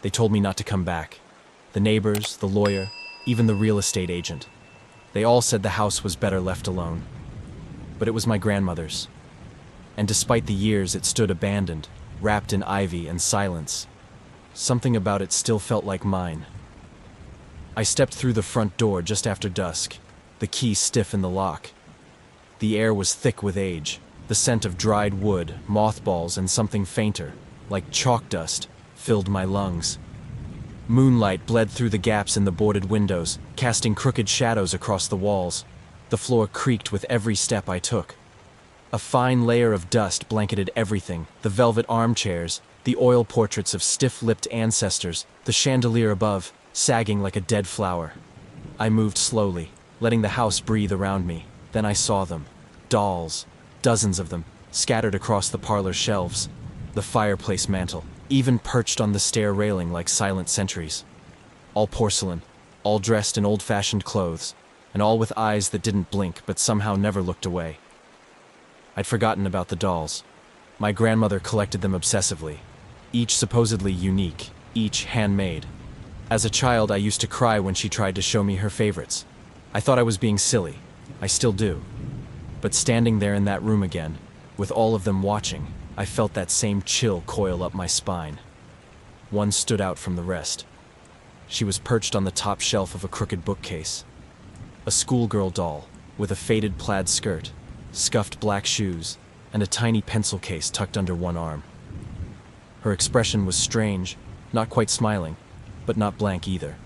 They told me not to come back. The neighbors, the lawyer, even the real estate agent. They all said the house was better left alone. But it was my grandmother's. And despite the years, it stood abandoned, wrapped in ivy and silence. Something about it still felt like mine. I stepped through the front door just after dusk, the key stiff in the lock. The air was thick with age, the scent of dried wood, mothballs, and something fainter, like chalk dust, filled my lungs. Moonlight bled through the gaps in the boarded windows, casting crooked shadows across the walls. The floor creaked with every step I took. A fine layer of dust blanketed everything, the velvet armchairs, the oil portraits of stiff-lipped ancestors, the chandelier above, sagging like a dead flower. I moved slowly, letting the house breathe around me. Then I saw them. Dolls. Dozens of them, scattered across the parlor shelves, the fireplace mantel, even perched on the stair railing like silent sentries. All porcelain, all dressed in old-fashioned clothes, and all with eyes that didn't blink but somehow never looked away. I'd forgotten about the dolls. My grandmother collected them obsessively, each supposedly unique, each handmade. As a child, I used to cry when she tried to show me her favorites. I thought I was being silly. I still do. But standing there in that room again, with all of them watching, I felt that same chill coil up my spine. One stood out from the rest. She was perched on the top shelf of a crooked bookcase. A schoolgirl doll, with a faded plaid skirt, scuffed black shoes, and a tiny pencil case tucked under one arm. Her expression was strange, not quite smiling, but not blank either.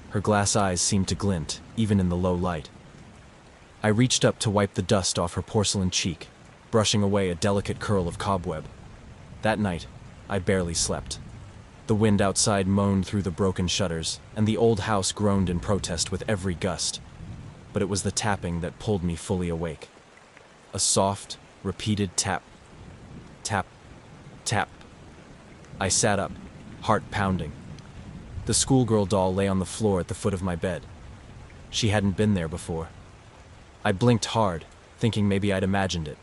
Her glass eyes seemed to glint, even in the low light. I reached up to wipe the dust off her porcelain cheek, brushing away a delicate curl of cobweb. That night, I barely slept. The wind outside moaned through the broken shutters, and the old house groaned in protest with every gust. But it was the tapping that pulled me fully awake. A soft, repeated tap. Tap. Tap. I sat up, heart pounding. The schoolgirl doll lay on the floor at the foot of my bed. She hadn't been there before. I blinked hard, thinking maybe I'd imagined it.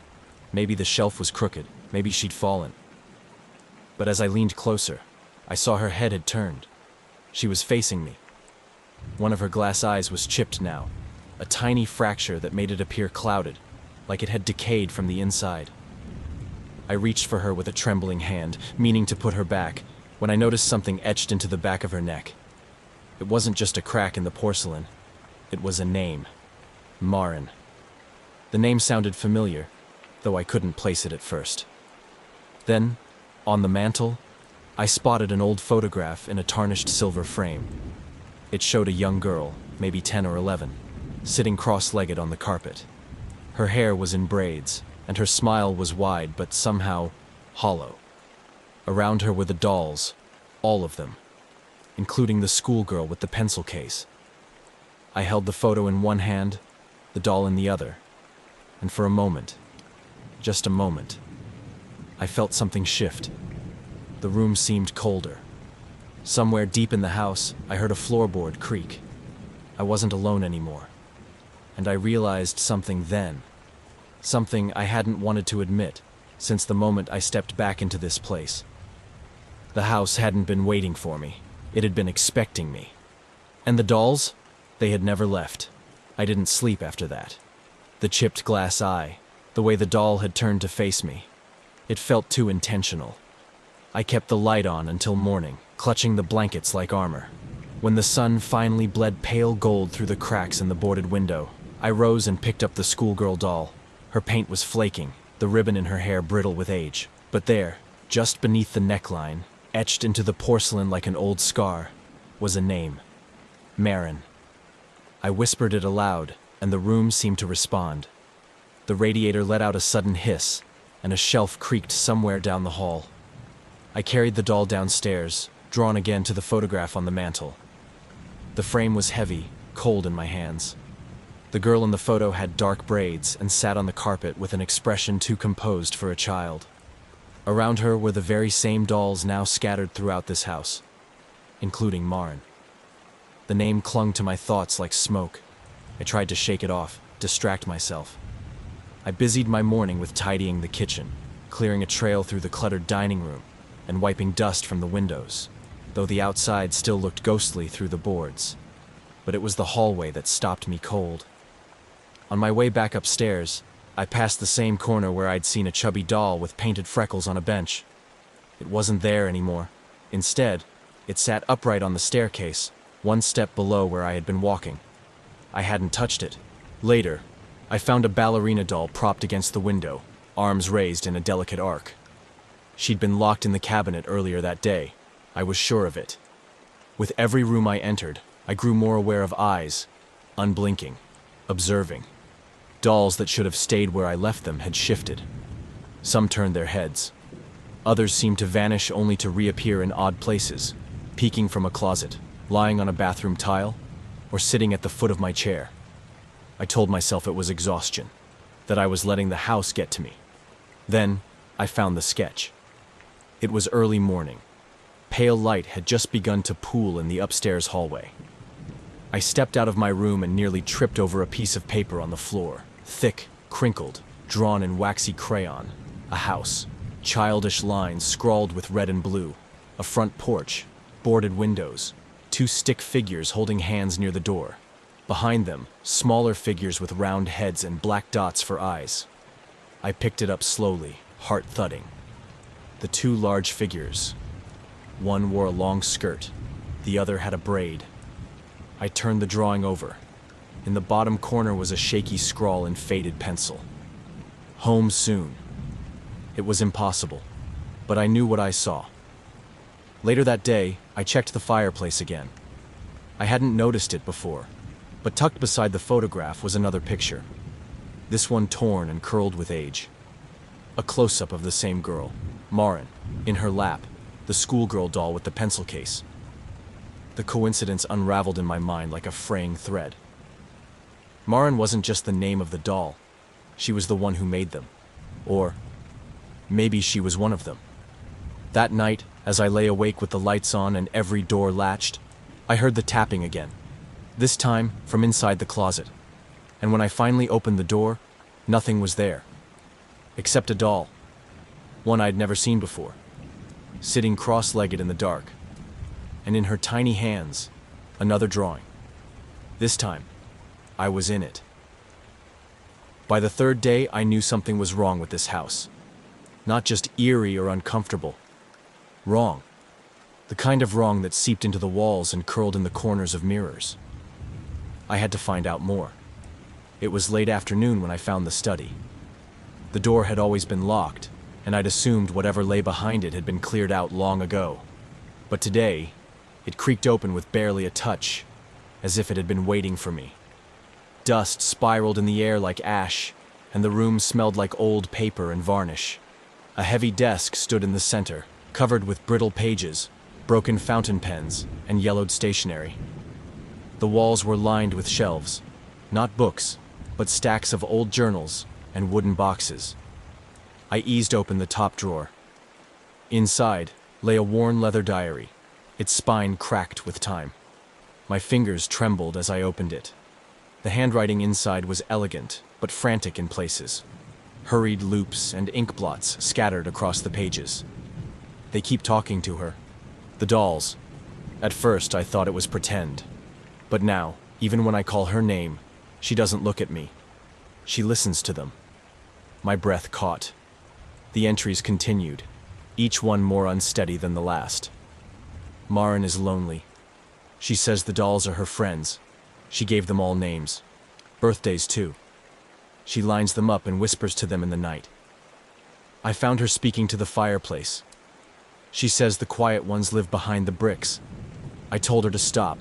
Maybe the shelf was crooked, maybe she'd fallen. But as I leaned closer, I saw her head had turned. She was facing me. One of her glass eyes was chipped now, a tiny fracture that made it appear clouded, like it had decayed from the inside. I reached for her with a trembling hand, meaning to put her back, when I noticed something etched into the back of her neck. It wasn't just a crack in the porcelain. It was a name. Marin. The name sounded familiar, though I couldn't place it at first. Then, on the mantel, I spotted an old photograph in a tarnished silver frame. It showed a young girl, maybe 10 or 11, sitting cross-legged on the carpet. Her hair was in braids, and her smile was wide but somehow hollow. Around her were the dolls, all of them, including the schoolgirl with the pencil case. I held the photo in one hand, the doll in the other, and for a moment, just a moment, I felt something shift. The room seemed colder. Somewhere deep in the house, I heard a floorboard creak. I wasn't alone anymore. And I realized something then. Something I hadn't wanted to admit since the moment I stepped back into this place. The house hadn't been waiting for me. It had been expecting me. And the dolls? They had never left. I didn't sleep after that. The chipped glass eye, the way the doll had turned to face me. It felt too intentional. I kept the light on until morning, clutching the blankets like armor. When the sun finally bled pale gold through the cracks in the boarded window, I rose and picked up the schoolgirl doll. Her paint was flaking, the ribbon in her hair brittle with age. But there, just beneath the neckline, etched into the porcelain like an old scar, was a name. Marin. I whispered it aloud, and the room seemed to respond. The radiator let out a sudden hiss, and a shelf creaked somewhere down the hall. I carried the doll downstairs, drawn again to the photograph on the mantel. The frame was heavy, cold in my hands. The girl in the photo had dark braids and sat on the carpet with an expression too composed for a child. Around her were the very same dolls now scattered throughout this house, including Marin. The name clung to my thoughts like smoke. I tried to shake it off, distract myself. I busied my morning with tidying the kitchen, clearing a trail through the cluttered dining room, and wiping dust from the windows. though the outside still looked ghostly through the boards. But it was the hallway that stopped me cold. On my way back upstairs, I passed the same corner where I'd seen a chubby doll with painted freckles on a bench. It wasn't there anymore. Instead, it sat upright on the staircase, one step below where I had been walking. I hadn't touched it. Later, I found a ballerina doll propped against the window, arms raised in a delicate arc. She'd been locked in the cabinet earlier that day. I was sure of it. With every room I entered, I grew more aware of eyes, unblinking, observing. Dolls that should have stayed where I left them had shifted. Some turned their heads. Others seemed to vanish only to reappear in odd places, peeking from a closet, lying on a bathroom tile, or sitting at the foot of my chair. I told myself it was exhaustion, that I was letting the house get to me. Then, I found the sketch. It was early morning. Pale light had just begun to pool in the upstairs hallway. I stepped out of my room and nearly tripped over a piece of paper on the floor, thick, crinkled, drawn in waxy crayon. A house, childish lines scrawled with red and blue, a front porch, boarded windows, two stick figures holding hands near the door. Behind them, smaller figures with round heads and black dots for eyes. I picked it up slowly, heart thudding. The two large figures. One wore a long skirt, the other had a braid. I turned the drawing over. In the bottom corner was a shaky scrawl in faded pencil. Home soon. It was impossible, but I knew what I saw. Later that day, I checked the fireplace again. I hadn't noticed it before, but tucked beside the photograph was another picture. This one torn and curled with age. A close-up of the same girl, Marin, in her lap, the schoolgirl doll with the pencil case. The coincidence unraveled in my mind like a fraying thread. Marin wasn't just the name of the doll. She was the one who made them. Or maybe she was one of them. That night, as I lay awake with the lights on and every door latched, I heard the tapping again. This time, from inside the closet. And when I finally opened the door, nothing was there. Except a doll. One I'd never seen before. Sitting cross-legged in the dark. And in her tiny hands, another drawing. This time, I was in it. By the third day, I knew something was wrong with this house. Not just eerie or uncomfortable. Wrong. The kind of wrong that seeped into the walls and curled in the corners of mirrors. I had to find out more. It was late afternoon when I found the study. The door had always been locked, and I'd assumed whatever lay behind it had been cleared out long ago. But today, it creaked open with barely a touch, as if it had been waiting for me. Dust spiraled in the air like ash, and the room smelled like old paper and varnish. A heavy desk stood in the center, covered with brittle pages, broken fountain pens, and yellowed stationery. The walls were lined with shelves, not books, but stacks of old journals and wooden boxes. I eased open the top drawer. Inside lay a worn leather diary, its spine cracked with time. My fingers trembled as I opened it. The handwriting inside was elegant, but frantic in places. Hurried loops and ink blots scattered across the pages. They keep talking to her. The dolls. At first, I thought it was pretend. But now, even when I call her name, she doesn't look at me. She listens to them. My breath caught. The entries continued, each one more unsteady than the last. Marin is lonely. She says the dolls are her friends. She gave them all names. Birthdays, too. She lines them up and whispers to them in the night. I found her speaking to the fireplace. She says the quiet ones live behind the bricks. I told her to stop.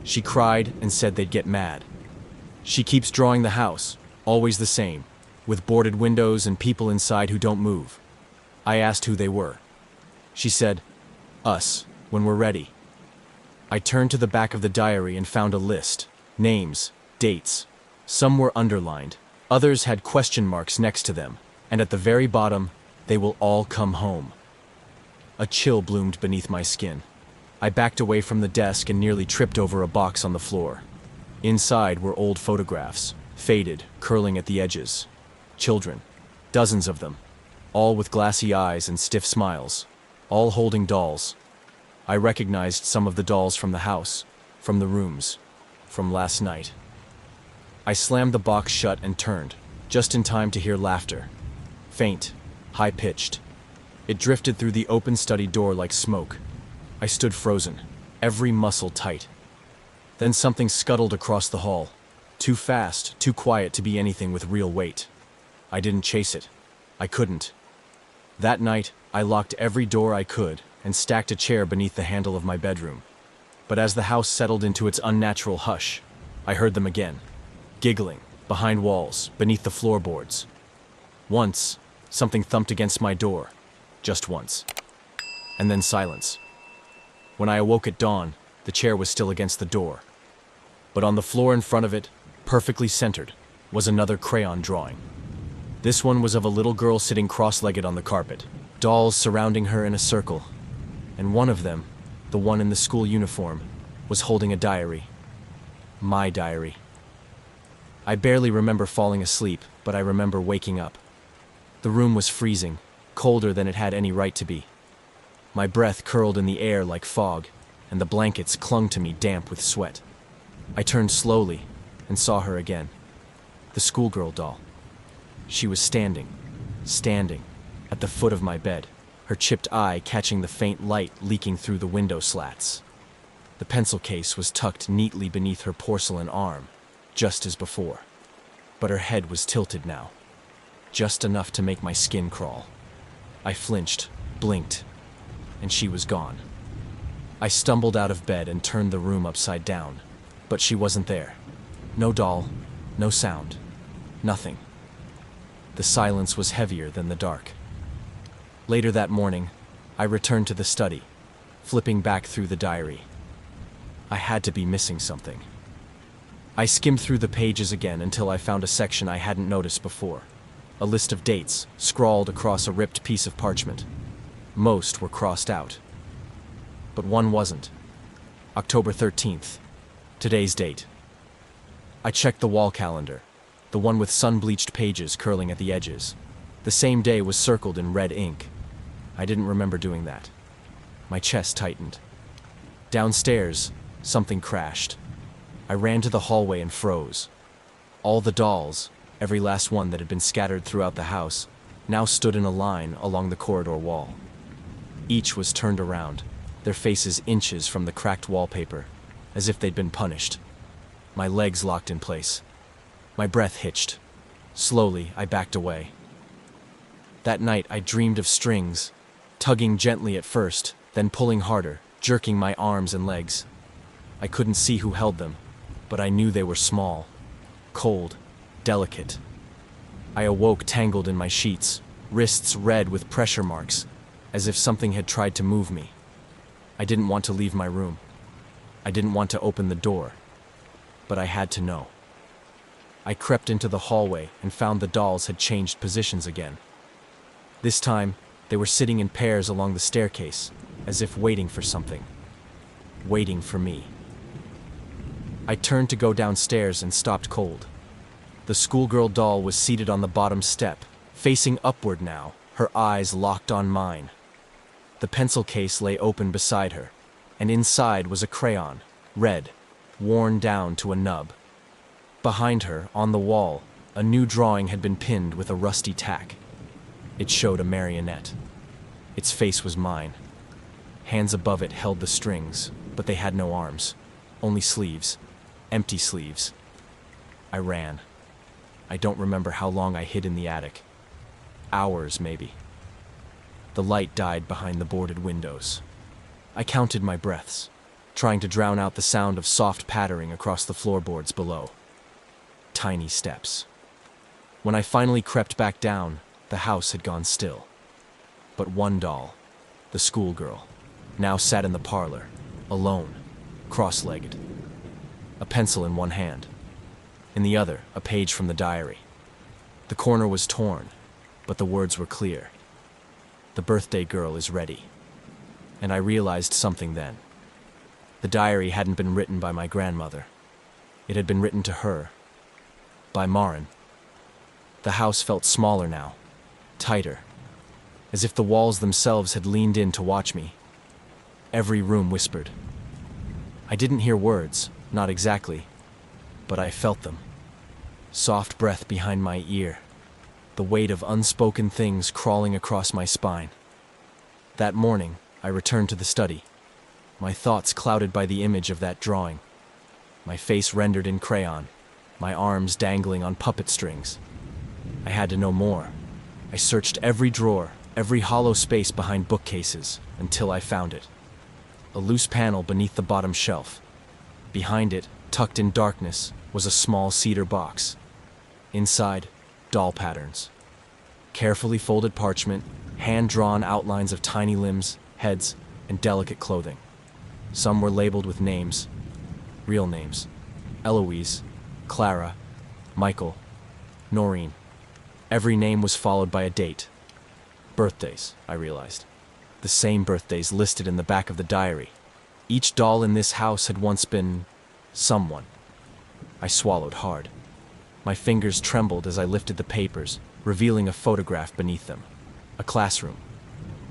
She cried and said they'd get mad. She keeps drawing the house, always the same, with boarded windows and people inside who don't move. I asked who they were. She said, us, when we're ready. I turned to the back of the diary and found a list. Names, dates. Some were underlined. Others had question marks next to them. And at the very bottom, they will all come home. A chill bloomed beneath my skin. I backed away from the desk and nearly tripped over a box on the floor. Inside were old photographs, faded, curling at the edges. Children, dozens of them, all with glassy eyes and stiff smiles, all holding dolls. I recognized some of the dolls from the house, from the rooms, from last night. I slammed the box shut and turned, just in time to hear laughter. Faint, high-pitched. It drifted through the open study door like smoke. I stood frozen, every muscle tight. Then something scuttled across the hall. Too fast, too quiet to be anything with real weight. I didn't chase it. I couldn't. That night, I locked every door I could and stacked a chair beneath the handle of my bedroom. But as the house settled into its unnatural hush, I heard them again, giggling, behind walls, beneath the floorboards. Once, something thumped against my door, just once. And then silence. When I awoke at dawn, the chair was still against the door. But on the floor in front of it, perfectly centered, was another crayon drawing. This one was of a little girl sitting cross-legged on the carpet, dolls surrounding her in a circle. And one of them, the one in the school uniform, was holding a diary. My diary. I barely remember falling asleep, but I remember waking up. The room was freezing, colder than it had any right to be. My breath curled in the air like fog, and the blankets clung to me damp with sweat. I turned slowly and saw her again. The schoolgirl doll. She was standing, at the foot of my bed, her chipped eye catching the faint light leaking through the window slats. The pencil case was tucked neatly beneath her porcelain arm, just as before. But her head was tilted now, just enough to make my skin crawl. I flinched, blinked, and she was gone. I stumbled out of bed and turned the room upside down, but she wasn't there. No doll, no sound, nothing. The silence was heavier than the dark. Later that morning, I returned to the study, flipping back through the diary. I had to be missing something. I skimmed through the pages again until I found a section I hadn't noticed before. A list of dates, scrawled across a ripped piece of parchment. Most were crossed out. But one wasn't. October 13th. Today's date. I checked the wall calendar, the one with sun-bleached pages curling at the edges. The same day was circled in red ink. I didn't remember doing that. My chest tightened. Downstairs, something crashed. I ran to the hallway and froze. All the dolls, every last one that had been scattered throughout the house, now stood in a line along the corridor wall. Each was turned around, their faces inches from the cracked wallpaper, as if they'd been punished. My legs locked in place. My breath hitched. Slowly, I backed away. That night, I dreamed of strings, tugging gently at first, then pulling harder, jerking my arms and legs. I couldn't see who held them, but I knew they were small, cold, delicate. I awoke tangled in my sheets, wrists red with pressure marks, as if something had tried to move me. I didn't want to leave my room. I didn't want to open the door, but I had to know. I crept into the hallway and found the dolls had changed positions again. This time, they were sitting in pairs along the staircase, as if waiting for something. Waiting for me. I turned to go downstairs and stopped cold. The schoolgirl doll was seated on the bottom step, facing upward now, her eyes locked on mine. The pencil case lay open beside her, and inside was a crayon, red, worn down to a nub. Behind her, on the wall, a new drawing had been pinned with a rusty tack. It showed a marionette. Its face was mine. Hands above it held the strings, but they had no arms, only sleeves, empty sleeves. I ran. I don't remember how long I hid in the attic. Hours, maybe. The light died behind the boarded windows. I counted my breaths, trying to drown out the sound of soft pattering across the floorboards below. Tiny steps. When I finally crept back down, the house had gone still. But one doll, the schoolgirl, now sat in the parlor, alone, cross-legged. A pencil in one hand. In the other, a page from the diary. The corner was torn, but the words were clear. The birthday girl is ready. And I realized something then. The diary hadn't been written by my grandmother. It had been written to her. By Marin. The house felt smaller now, tighter, as if the walls themselves had leaned in to watch me. Every room whispered. I didn't hear words, not exactly, but I felt them. Soft breath behind my ear, the weight of unspoken things crawling across my spine. That morning, I returned to the study, my thoughts clouded by the image of that drawing, my face rendered in crayon, my arms dangling on puppet strings. I had to know more. I searched every drawer, every hollow space behind bookcases, until I found it. A loose panel beneath the bottom shelf. Behind it, tucked in darkness, was a small cedar box. Inside, doll patterns. Carefully folded parchment, hand-drawn outlines of tiny limbs, heads, and delicate clothing. Some were labeled with names, real names. Eloise, Clara, Michael, Noreen. Every name was followed by a date. Birthdays, I realized. The same birthdays listed in the back of the diary. Each doll in this house had once been someone. I swallowed hard. My fingers trembled as I lifted the papers, revealing a photograph beneath them. A classroom.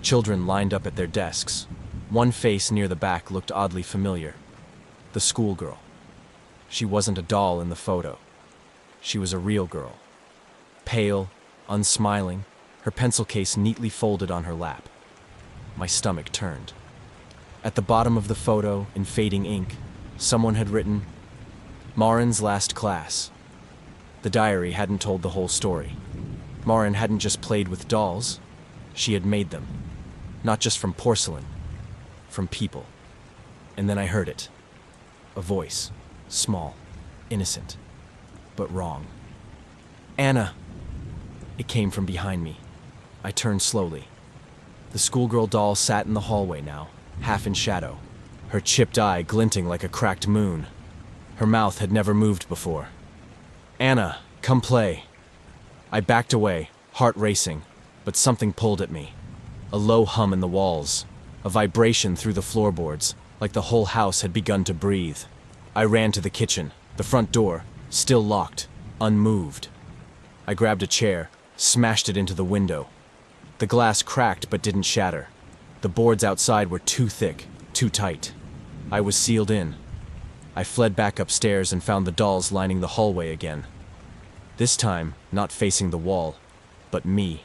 Children lined up at their desks. One face near the back looked oddly familiar. The schoolgirl. She wasn't a doll in the photo. She was a real girl. Pale, unsmiling, her pencil case neatly folded on her lap. My stomach turned. At the bottom of the photo, in fading ink, someone had written, Marin's last class. The diary hadn't told the whole story. Marin hadn't just played with dolls, she had made them. Not just from porcelain, from people. And then I heard it. A voice, small, innocent, but wrong. Anna! It came from behind me. I turned slowly. The schoolgirl doll sat in the hallway now, half in shadow, her chipped eye glinting like a cracked moon. Her mouth had never moved before. Anna, come play. I backed away, heart racing, but something pulled at me. A low hum in the walls, a vibration through the floorboards, like the whole house had begun to breathe. I ran to the kitchen, the front door, still locked, unmoved. I grabbed a chair, smashed it into the window. The glass cracked but didn't shatter. The boards outside were too thick, too tight. I was sealed in. I fled back upstairs and found the dolls lining the hallway again. This time, not facing the wall, but me.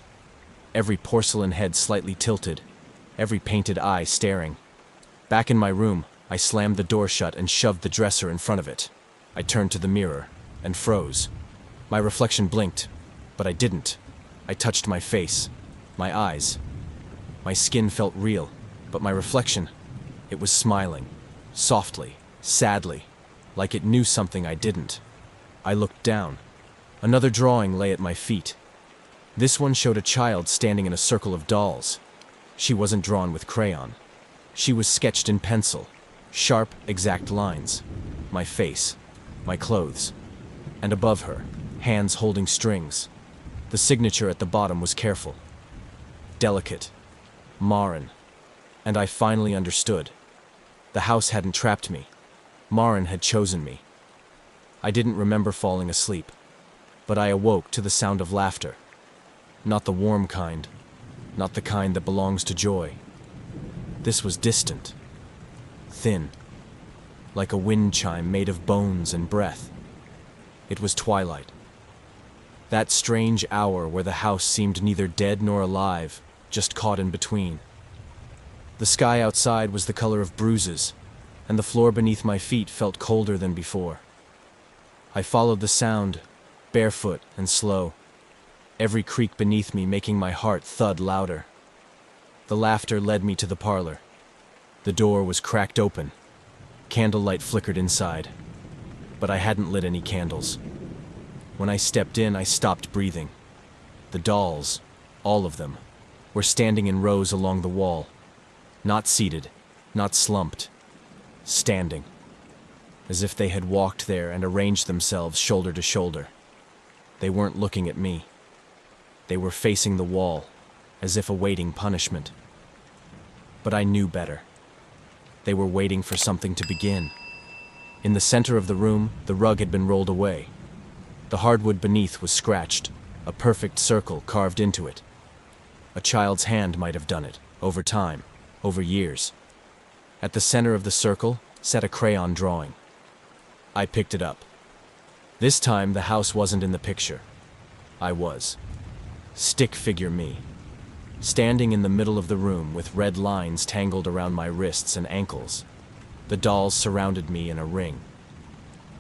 Every porcelain head slightly tilted, every painted eye staring. Back in my room, I slammed the door shut and shoved the dresser in front of it. I turned to the mirror and froze. My reflection blinked, but I didn't. I touched my face, my eyes. My skin felt real, but my reflection, it was smiling, softly, sadly, like it knew something I didn't. I looked down. Another drawing lay at my feet. This one showed a child standing in a circle of dolls. She wasn't drawn with crayon. She was sketched in pencil, sharp, exact lines. My face, my clothes, and above her, hands holding strings. The signature at the bottom was careful, delicate, Marin. And I finally understood. The house hadn't trapped me. Marin had chosen me. I didn't remember falling asleep, but I awoke to the sound of laughter. Not the warm kind, not the kind that belongs to joy. This was distant, thin, like a wind chime made of bones and breath. It was twilight. That strange hour where the house seemed neither dead nor alive, just caught in between. The sky outside was the color of bruises, and the floor beneath my feet felt colder than before. I followed the sound, barefoot and slow, every creak beneath me making my heart thud louder. The laughter led me to the parlor. The door was cracked open. Candlelight flickered inside, but I hadn't lit any candles. When I stepped in, I stopped breathing. The dolls, all of them, were standing in rows along the wall. Not seated, not slumped, standing, as if they had walked there and arranged themselves shoulder to shoulder. They weren't looking at me. They were facing the wall, as if awaiting punishment. But I knew better. They were waiting for something to begin. In the center of the room, the rug had been rolled away. The hardwood beneath was scratched, a perfect circle carved into it. A child's hand might have done it, over time, over years. At the center of the circle sat a crayon drawing. I picked it up. This time the house wasn't in the picture. I was. Stick figure me. Standing in the middle of the room with red lines tangled around my wrists and ankles. The dolls surrounded me in a ring.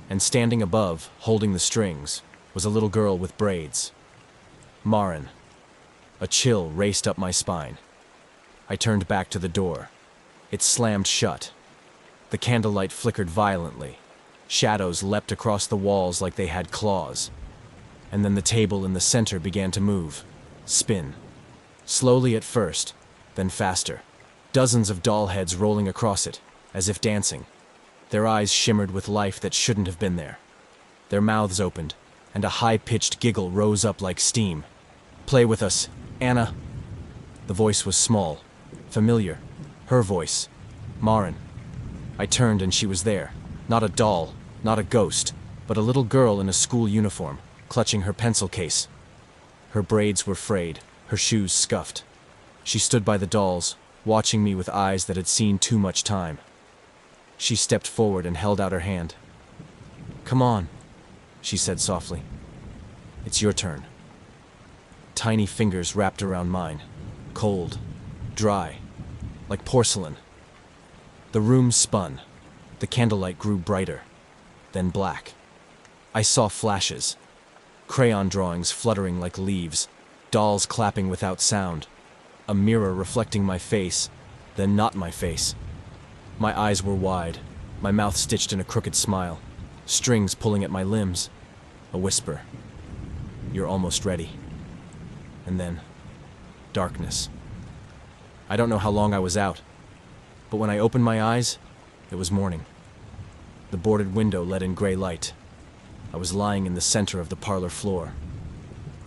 And standing above, holding the strings, was a little girl with braids. Marin. A chill raced up my spine. I turned back to the door. It slammed shut. The candlelight flickered violently. Shadows leapt across the walls like they had claws. And then the table in the center began to move, spin. Slowly at first, then faster. Dozens of doll heads rolling across it, as if dancing. Their eyes shimmered with life that shouldn't have been there. Their mouths opened, and a high-pitched giggle rose up like steam. "Play with us, Anna." The voice was small, familiar. Her voice. Marin. I turned and she was there. Not a doll, not a ghost, but a little girl in a school uniform, clutching her pencil case. Her braids were frayed, her shoes scuffed. She stood by the dolls, watching me with eyes that had seen too much time. She stepped forward and held out her hand. "Come on," she said softly. "It's your turn." Tiny fingers wrapped around mine, cold, dry, like porcelain. The room spun. The candlelight grew brighter, then black. I saw flashes, crayon drawings fluttering like leaves, dolls clapping without sound, a mirror reflecting my face, then not my face. My eyes were wide, my mouth stitched in a crooked smile, strings pulling at my limbs, a whisper. "You're almost ready." And then, darkness. I don't know how long I was out, but when I opened my eyes, it was morning. The boarded window let in gray light. I was lying in the center of the parlor floor.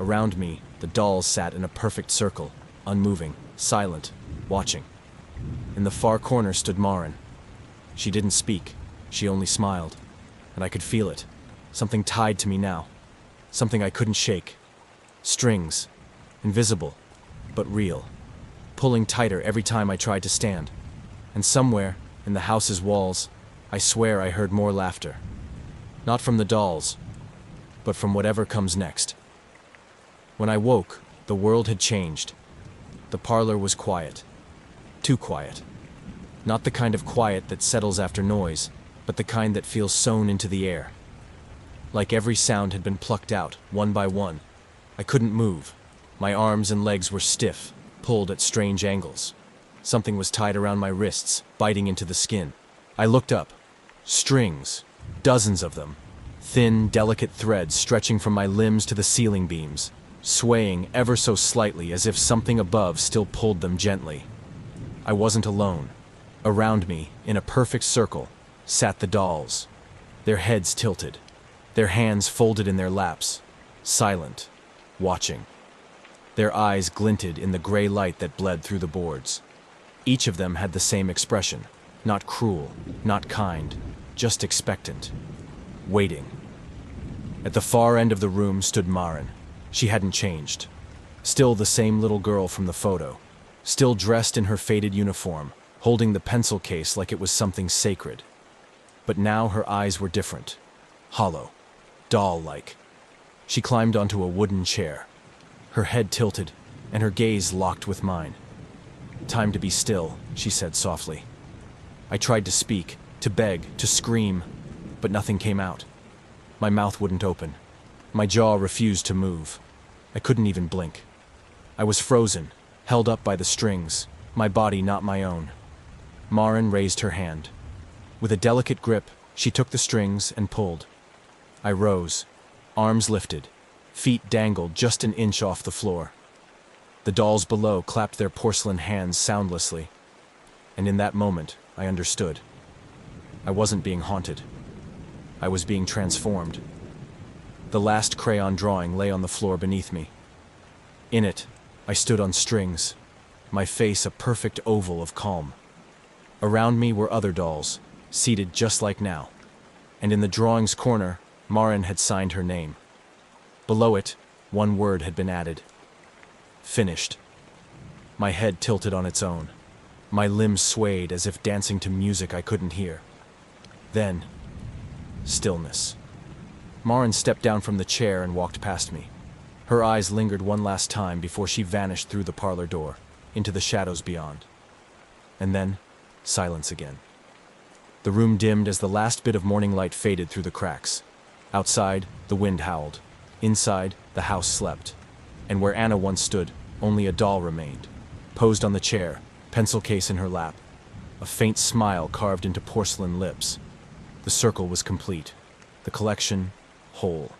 Around me, the dolls sat in a perfect circle, unmoving, silent, watching. In the far corner stood Marin. She didn't speak, she only smiled, and I could feel it. Something tied to me now. Something I couldn't shake. Strings, invisible, but real, pulling tighter every time I tried to stand. And somewhere, in the house's walls, I swear I heard more laughter. Not from the dolls, but from whatever comes next. When I woke, the world had changed. The parlor was quiet. Too quiet. Not the kind of quiet that settles after noise, but the kind that feels sewn into the air. Like every sound had been plucked out, one by one. I couldn't move. My arms and legs were stiff, pulled at strange angles. Something was tied around my wrists, biting into the skin. I looked up. Strings. Dozens of them. Thin, delicate threads stretching from my limbs to the ceiling beams, swaying ever so slightly as if something above still pulled them gently. I wasn't alone. Around me, in a perfect circle, sat the dolls. Their heads tilted, their hands folded in their laps, silent, watching. Their eyes glinted in the gray light that bled through the boards. Each of them had the same expression, not cruel, not kind, just expectant, waiting. At the far end of the room stood Marin. She hadn't changed. Still the same little girl from the photo, still dressed in her faded uniform, holding the pencil case like it was something sacred. But now her eyes were different, hollow, doll-like. She climbed onto a wooden chair. Her head tilted, and her gaze locked with mine. "Time to be still," she said softly. I tried to speak, to beg, to scream, but nothing came out. My mouth wouldn't open. My jaw refused to move. I couldn't even blink. I was frozen, held up by the strings, my body not my own. Marin raised her hand. With a delicate grip, she took the strings and pulled. I rose, arms lifted, feet dangled just an inch off the floor. The dolls below clapped their porcelain hands soundlessly. And in that moment, I understood. I wasn't being haunted. I was being transformed. The last crayon drawing lay on the floor beneath me. In it, I stood on strings, my face a perfect oval of calm. Around me were other dolls, seated just like now. And in the drawing's corner, Marin had signed her name. Below it, one word had been added. Finished. My head tilted on its own. My limbs swayed as if dancing to music I couldn't hear. Then, stillness. Marin stepped down from the chair and walked past me. Her eyes lingered one last time before she vanished through the parlor door, into the shadows beyond. And then, silence again. The room dimmed as the last bit of morning light faded through the cracks. Outside, the wind howled. Inside, the house slept. And where Anna once stood, only a doll remained, posed on the chair, pencil case in her lap, a faint smile carved into porcelain lips. The circle was complete, the collection whole.